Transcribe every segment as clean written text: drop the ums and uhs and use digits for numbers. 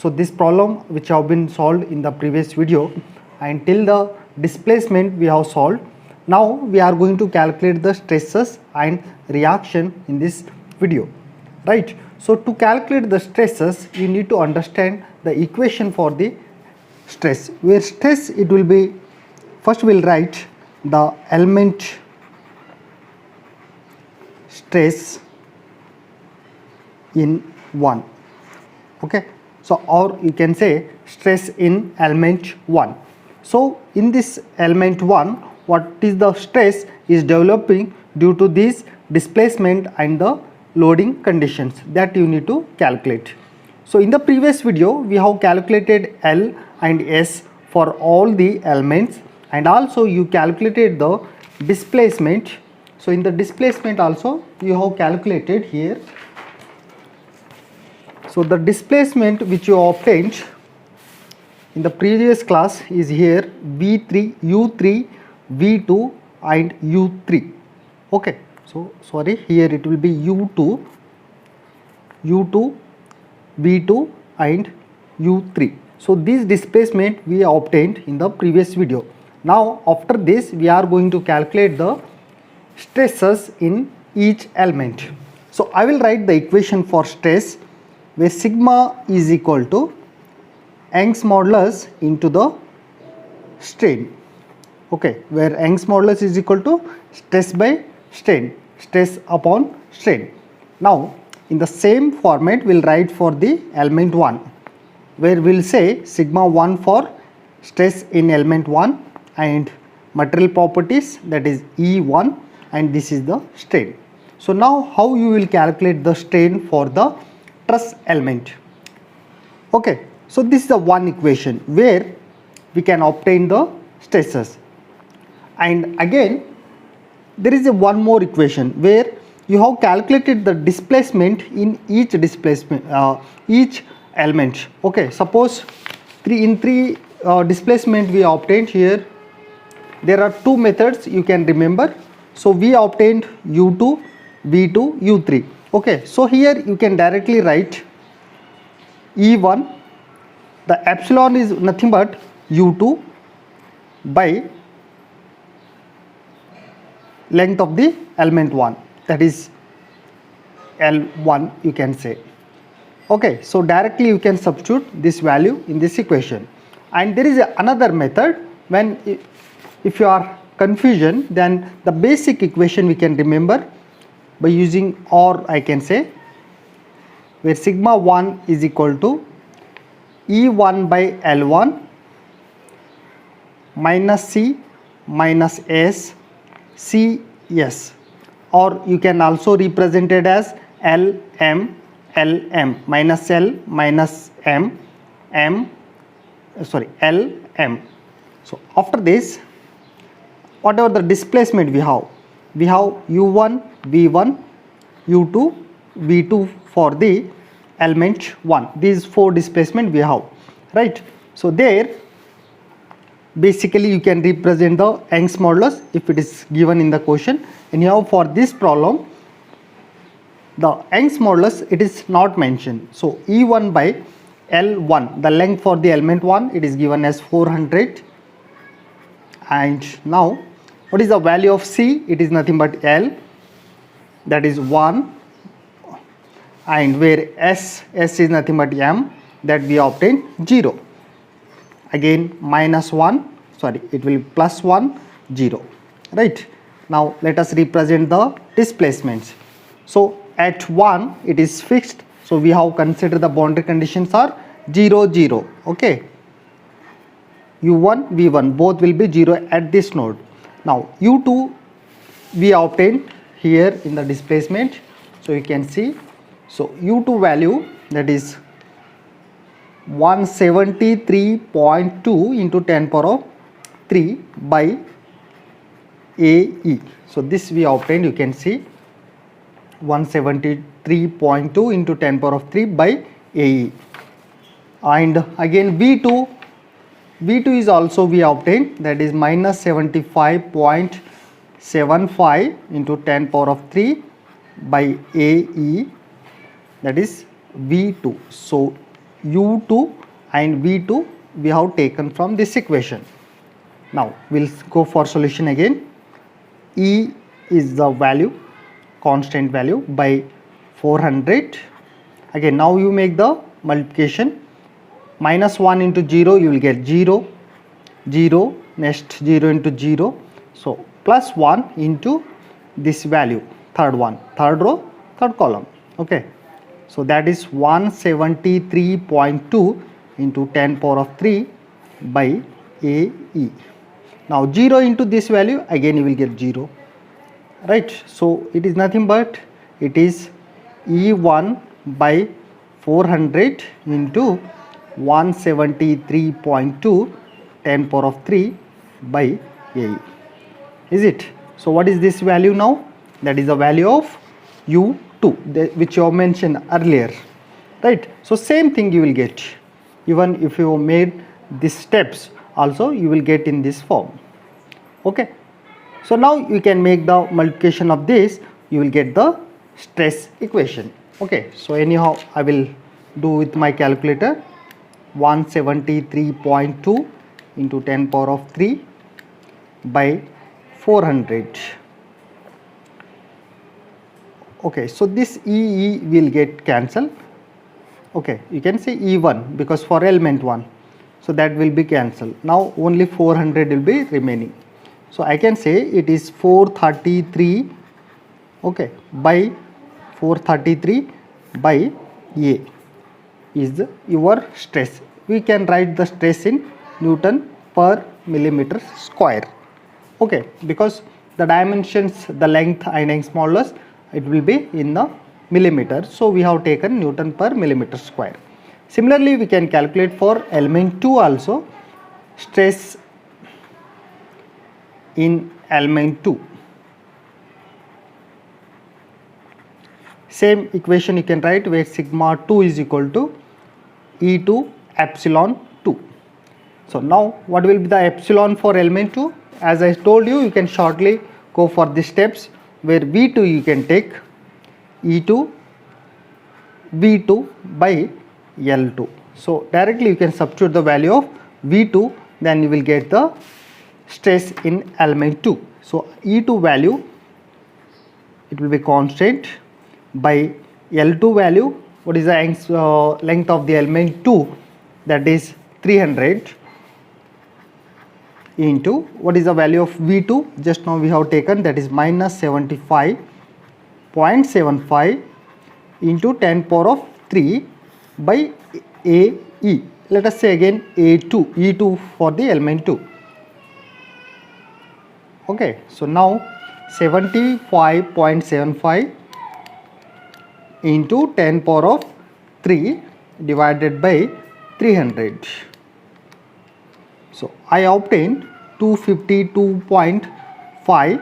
So this problem which have been solved in the previous video, and till the displacement we have solved. Now we are going to calculate the stresses and reaction in this video, right? So to calculate the stresses, you need to understand the equation for the stress, where stress, it will be, first we will write the element stress in 1, okay. So or you can say stress in element 1. So in this element 1, what is the stress is developing due to this displacement and the loading conditions, that you need to calculate. So in the previous video we have calculated L and S for all the elements, and also you calculated the displacement. So in the displacement also you have calculated here. So the displacement which you obtained in the previous class is here V3, U3, V2 and U3, okay. So sorry, here it will be U2, V2 and U3. So this displacement we obtained in the previous video. Now after this we are going to calculate the stresses in each element. So I will write the equation for stress, where sigma is equal to Young's modulus into the strain, okay, where Young's modulus is equal to stress by strain, stress upon strain. Now in the same format we will write for the element 1, where we will say sigma 1 for stress in element 1 and material properties, that is E1, and this is the strain. So now how you will calculate the strain for the truss element, okay. So this is the one equation where we can obtain the stresses, and again there is a one more equation where you have calculated the displacement in each displacement, each element, okay. Suppose three displacement we obtained here. There are two methods you can remember. So we obtained U2, V2, U3, okay. So here you can directly write E1, the epsilon is nothing but U2 by length of the element 1, that is L1 you can say, okay. So directly you can substitute this value in this equation. And there is another method, when if you are confusion, then the basic equation we can remember by using OR, I can say, where sigma 1 is equal to E1 by L1 minus C minus S CS, or you can also represent it as LM minus L minus M LM. So after this, whatever the displacement we have U1, V1, U2, V2 for the element 1. These four displacement we have, right? So there basically you can represent the Young's modulus if it is given in the question. And now for this problem, the Young's modulus, it is not mentioned. So E1 by L1, the length for the element 1, it is given as 400. And now what is the value of C? It is nothing but L, that is 1, and where S is nothing but M, that we obtain 0. Again minus 1, sorry, it will be plus 1, 0, right? Now let us represent the displacements. So at 1 it is fixed, so we have considered the boundary conditions are 0, 0, okay. U1, V1 both will be 0 at this node. Now U2 we obtained here in the displacement, so you can see. So U2 value, that is 173.2 into 10 power of 3 by AE. So this we obtained, you can see 173.2 into 10 power of 3 by AE. And again V2 is also we obtained, that is minus 75.75 into 10 power of 3 by AE, that is V2. So u2 and v2 we have taken from this equation. Now we'll go for solution again. E is the value, constant value, by 400. Again, now you make the multiplication. Minus 1 into 0 you will get 0, 0, next 0 into 0. So plus 1 into this value, third one, third row, third column. Okay, so that is 173.2 into 10 power of 3 by AE. Now 0 into this value, again you will get 0, right? So it is nothing but it is E1 by 400 into 173.2 10 power of 3 by AE. Is it? So what is this value now? That is the value of U2, which you have mentioned earlier, right? So same thing you will get. Even if you made these steps also you will get in this form. Okay, so now you can make the multiplication of this, you will get the stress equation. Okay, so anyhow I will do with my calculator. 173.2 into 10 power of 3 by 400. Okay, so this EE will get cancelled. Okay, you can say E1 because for element 1, so that will be cancelled. Now only 400 will be remaining. So I can say it is 433, okay, by 433 by A is your stress. We can write the stress in Newton per millimeter square. Okay, because the dimensions, the length and length modulus, it will be in the millimeter, so we have taken Newton per millimeter square. Similarly, we can calculate for element 2 also, stress in element 2. Same equation you can write, where sigma 2 is equal to E2 epsilon 2. So now what will be the epsilon for element 2? As I told you, you can shortly go for the steps, where V2 you can take E2 V2 by L2. So directly you can substitute the value of V2, then you will get the stress in element 2. So E2 value, it will be constant, by L2 value, what is the length of the element 2, that is 300, into what is the value of V2, just now we have taken, that is minus 75.75 into 10 power of 3 by AE. Let us say again A2, E2 for the element 2. Okay, so now 75.75 into 10 power of 3 divided by 300. So I obtained 252.5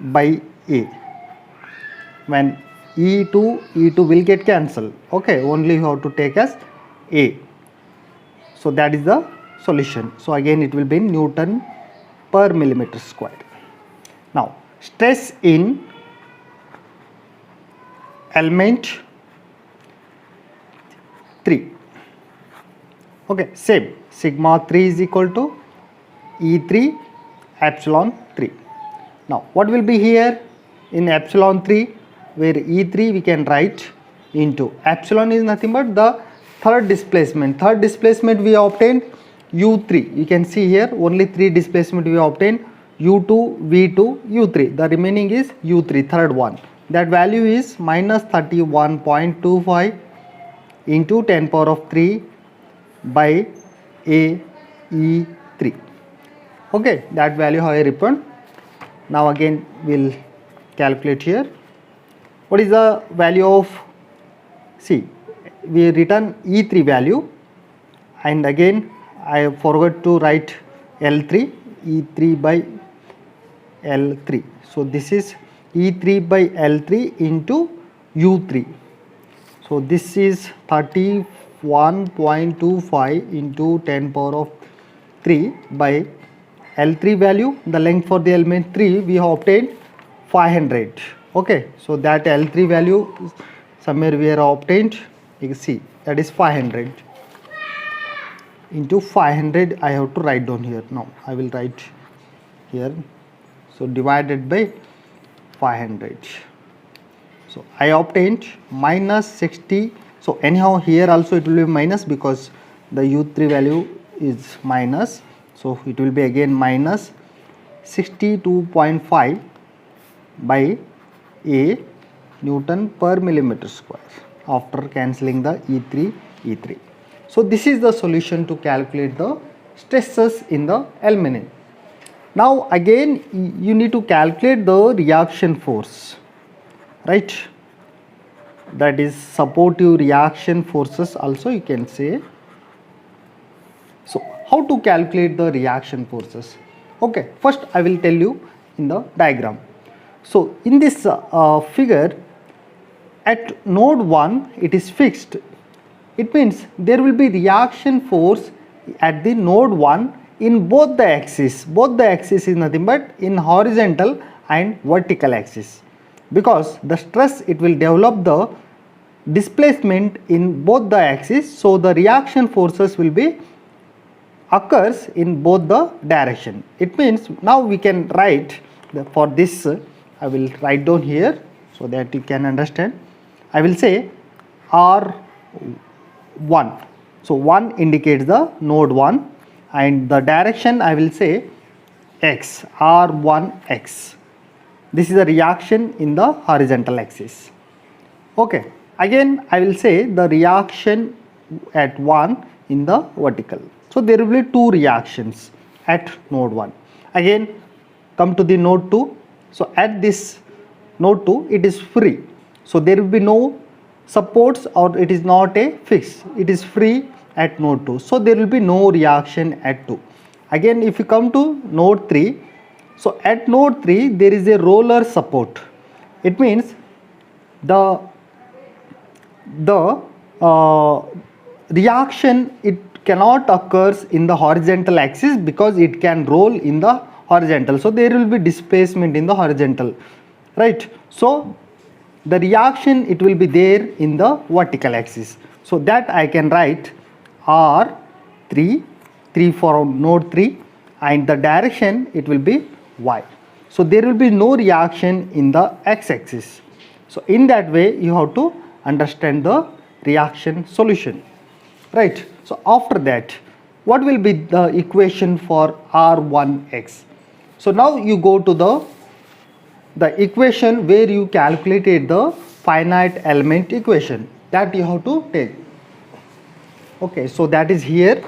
by A. When E2 will get cancelled. Okay, only you have to take as A. So that is the solution. So again it will be in Newton per millimeter square. Now stress in element 3. Okay, same, sigma 3 is equal to E3 epsilon 3. Now what will be here in epsilon 3, where E3 we can write into epsilon is nothing but the third displacement. Third displacement we obtained U3. You can see here only 3 displacement we obtained, U2, V2, U3. The remaining is U3, third one. That value is minus 31.25 into 10 power of 3 by AE3. Okay, that value I written. Now again we'll calculate here. What is the value of, see, we written E3 value, and again I forgot to write L3, E3 by L3. So this is E3 by L3 into U3. So this is 31.25 into 10 power of 3 by L3 value, the length for the element 3 we have obtained 500. Okay, so that L3 value somewhere we are obtained, you can see that is 500 into 500. I have to write down here. Now I will write here. So divided by 500. So I obtained minus 60. So anyhow here also it will be minus because the U3 value is minus. So it will be again minus 62.5 by A Newton per millimeter square after cancelling the E3. So this is the solution to calculate the stresses in the aluminum. Now again you need to calculate the reaction force, right? That is supportive reaction forces also you can say. So how to calculate the reaction forces? Okay, first I will tell you in the diagram. So in this figure, at node 1 it is fixed. It means there will be reaction force at the node 1 in both the axes. Both the axis is nothing but in horizontal and vertical axis, because the stress it will develop the displacement in both the axis. So the reaction forces will be occurs in both the direction. It means now we can write for this. I will write down here so that you can understand. I will say R1. So 1 indicates the node 1 and the direction I will say X, R1X. This is the reaction in the horizontal axis. Okay, again I will say the reaction at 1 in the vertical. So there will be 2 reactions at node 1. Again come to the node 2. So at this node 2 it is free. So there will be no supports or it is not a fix. It is free at node 2. So there will be no reaction at 2. Again if you come to node 3. So at node 3 there is a roller support. It means the reaction it cannot occurs in the horizontal axis because it can roll in the horizontal. So there will be displacement in the horizontal, right? So the reaction it will be there in the vertical axis. So that I can write R3 for node 3 and the direction it will be Y. So there will be no reaction in the X axis. So in that way you have to understand the reaction solution, right? So after that what will be the equation for R1X? So now you go to the equation where you calculated the finite element equation, that you have to take. Okay, so that is here.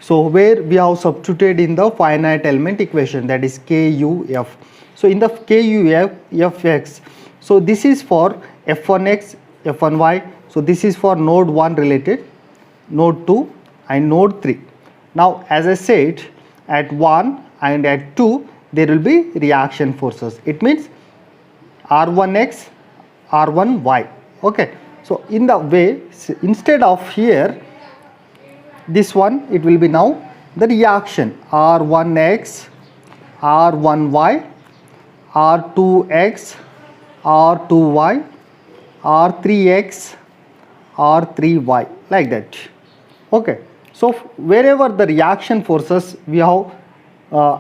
So where we have substituted in the finite element equation, that is KUF. So in the KUFX, so this is for F1X, F1Y. So this is for node 1 related, node 2 and node 3. Now as I said, at 1 and at 2 there will be reaction forces. It means R1X, R1Y. Okay, so in the way instead of here this one, it will be now the reaction R1X, R1Y, R2X, R2Y, R3X, R3Y, like that. Okay, so wherever the reaction forces we have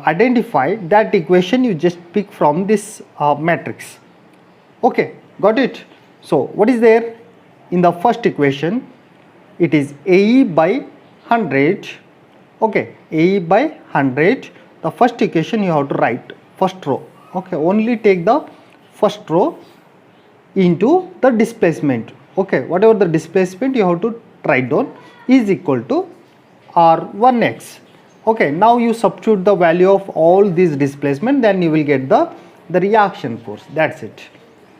identified, that equation you just pick from this matrix. Okay, got it? So what is there in the first equation? It is AE by 100. Okay, AE by 100. The first equation you have to write first row. Okay, only take the first row into the displacement. Okay, whatever the displacement you have to write down is equal to R1X. Okay, now you substitute the value of all these displacement, then you will get the reaction force. That's it.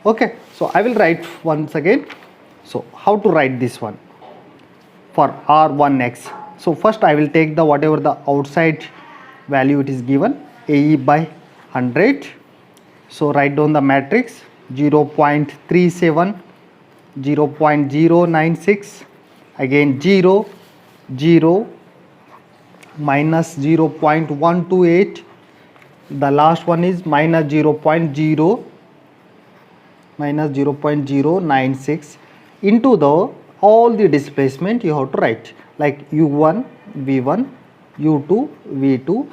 Okay, so I will write once again. So how to write this one for R1X? So first I will take the whatever the outside value it is given, AE by 100. So write down the matrix 0.37, 0.096, again 0, 0, minus 0.128, the last one is minus 0.096 into the all the displacement you have to write, like u1 v1, u2 v2,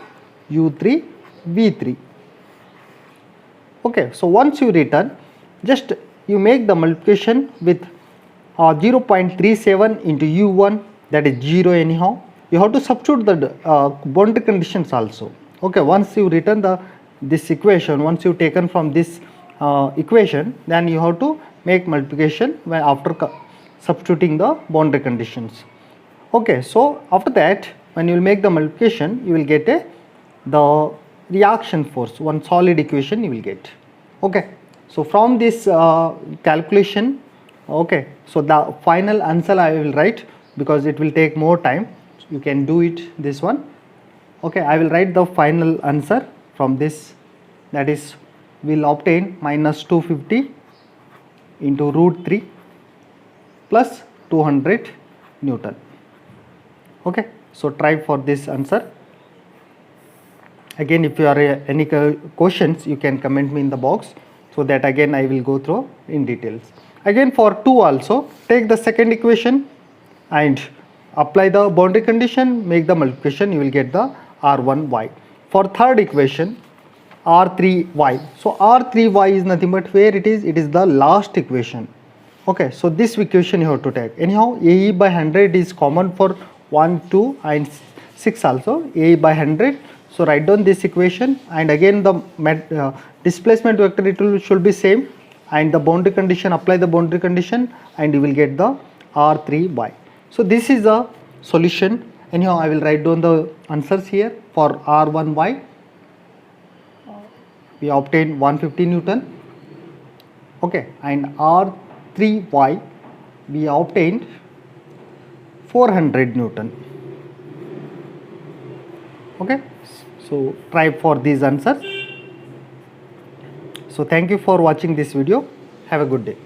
u3 v3. Okay, so once you return, just you make the multiplication with 0.37 into u1, that is 0 anyhow. You have to substitute the boundary conditions also. Okay, once you return this equation, once you taken from this equation, then you have to make multiplication after substituting the boundary conditions. Okay, so after that, when you will make the multiplication, you will get the reaction force, one solid equation you will get. Okay, so from this calculation, okay, so the final answer I will write, because it will take more time. You can do it this one. Okay, I will write the final answer from this, that is we will obtain minus 250 into root 3 plus 200 Newton. Okay, so try for this answer. Again, if you are any questions, you can comment me in the box, so that again I will go through in details. Again, for 2 also, take the second equation and apply the boundary condition, make the multiplication, you will get the r1y. For third equation, r3y. So r3y is nothing but where it is the last equation. Okay, so this equation you have to take. Anyhow, AE by 100 is common for 1, 2 and 6 also, AE by 100. So write down this equation, and again the displacement vector should be same, and the boundary condition, apply the boundary condition, and you will get the r3y. So this is the solution. Anyhow, I will write down the answers here. For r1y, we obtain 150 Newton. Okay, and r3y, we obtained 400 Newton. Okay, so try for these answers. So thank you for watching this video. Have a good day.